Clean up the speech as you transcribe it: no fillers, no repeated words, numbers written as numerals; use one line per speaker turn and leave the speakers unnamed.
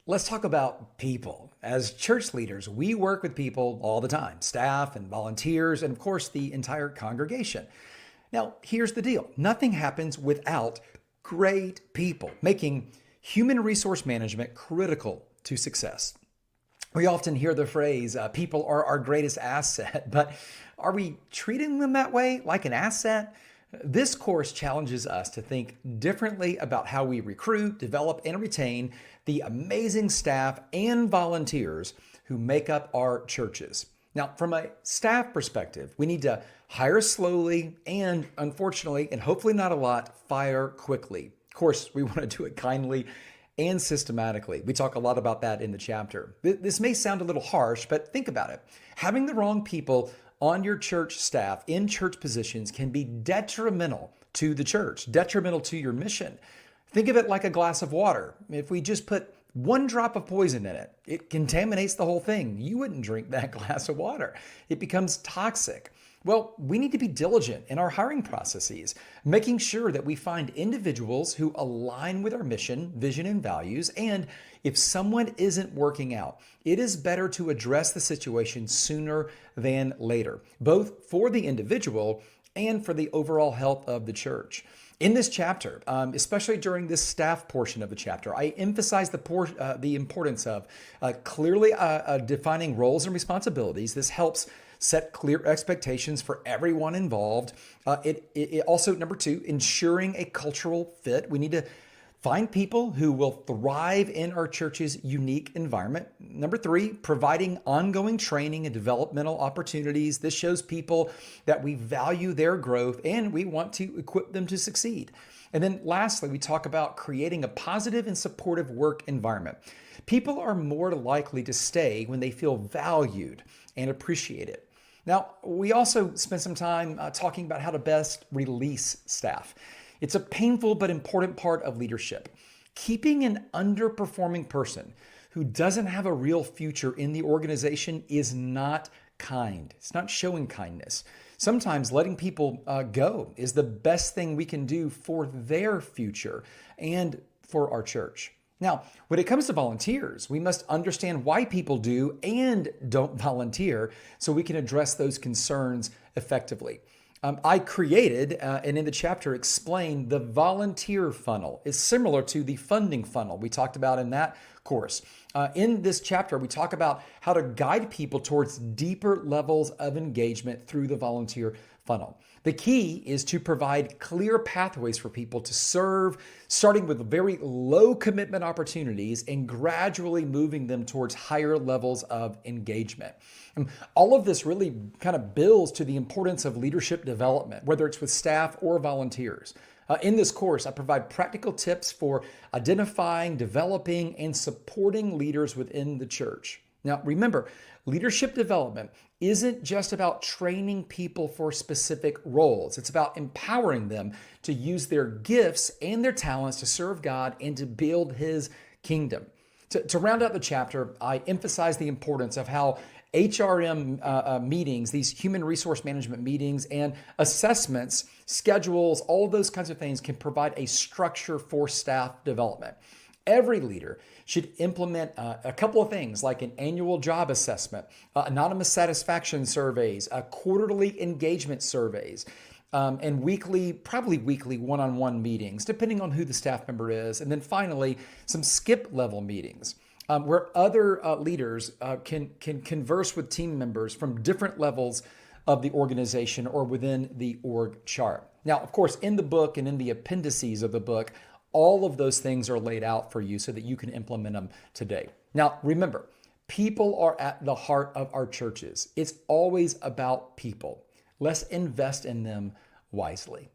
Let's talk about people. As church leaders, we work with people all the time, staff and volunteers, and of course, the entire congregation. Now, here's the deal. Nothing happens without great people, making human resource management critical to success. We often hear the phrase, people are our greatest asset, but are we treating them that way, like an asset? This course challenges us to think differently about how we recruit, develop, and retain the amazing staff and volunteers who make up our churches. Now, from a staff perspective, we need to hire slowly and, unfortunately, and hopefully not a lot, fire quickly. Of course, we want to do it kindly and systematically. We talk a lot about that in the chapter. This may sound a little harsh, but think about it. Having the wrong people on your church staff in church positions can be detrimental to the church, detrimental to your mission. Think of it like a glass of water. If we just put one drop of poison in it, it contaminates the whole thing. You wouldn't drink that glass of water. It becomes toxic. Well, we need to be diligent in our hiring processes, making sure that we find individuals who align with our mission, vision, and values. And if someone isn't working out, it is better to address the situation sooner than later, both for the individual and for the overall health of the church. In this chapter, especially during this staff portion of the chapter, I emphasize the importance of clearly defining roles and responsibilities. This helps set clear expectations for everyone involved. It also, number two, ensuring a cultural fit. We need to find people who will thrive in our church's unique environment. Number three, providing ongoing training and developmental opportunities. This shows people that we value their growth and we want to equip them to succeed. And then lastly, we talk about creating a positive and supportive work environment. People are more likely to stay when they feel valued and appreciated. Now, we also spent some time talking about how to best release staff. It's a painful but important part of leadership. Keeping an underperforming person who doesn't have a real future in the organization is not kind. It's not showing kindness. Sometimes letting people go is the best thing we can do for their future and for our church. Now, when it comes to volunteers, we must understand why people do and don't volunteer so we can address those concerns effectively. I created, and in the chapter explained, the volunteer funnel is similar to the funding funnel we talked about in that course. In this chapter, we talk about how to guide people towards deeper levels of engagement through the volunteer funnel. The key is to provide clear pathways for people to serve, starting with very low commitment opportunities and gradually moving them towards higher levels of engagement. And all of this really kind of builds to the importance of leadership development, whether it's with staff or volunteers. In this course, I provide practical tips for identifying, developing, and supporting leaders within the church. Now, remember, leadership development isn't just about training people for specific roles. It's about empowering them to use their gifts and their talents to serve God and to build His kingdom. To round out the chapter, I emphasize the importance of how HRM meetings, these human resource management meetings and assessments, schedules, all of those kinds of things can provide a structure for staff development. Every leader should implement a couple of things like an annual job assessment, anonymous satisfaction surveys, quarterly engagement surveys, and probably weekly one-on-one meetings, depending on who the staff member is. And then finally, some skip level meetings where other leaders can converse with team members from different levels of the organization or within the org chart. Now, of course, in the book and in the appendices of the book, all of those things are laid out for you so that you can implement them today. Now, remember, people are at the heart of our churches. It's always about people. Let's invest in them wisely.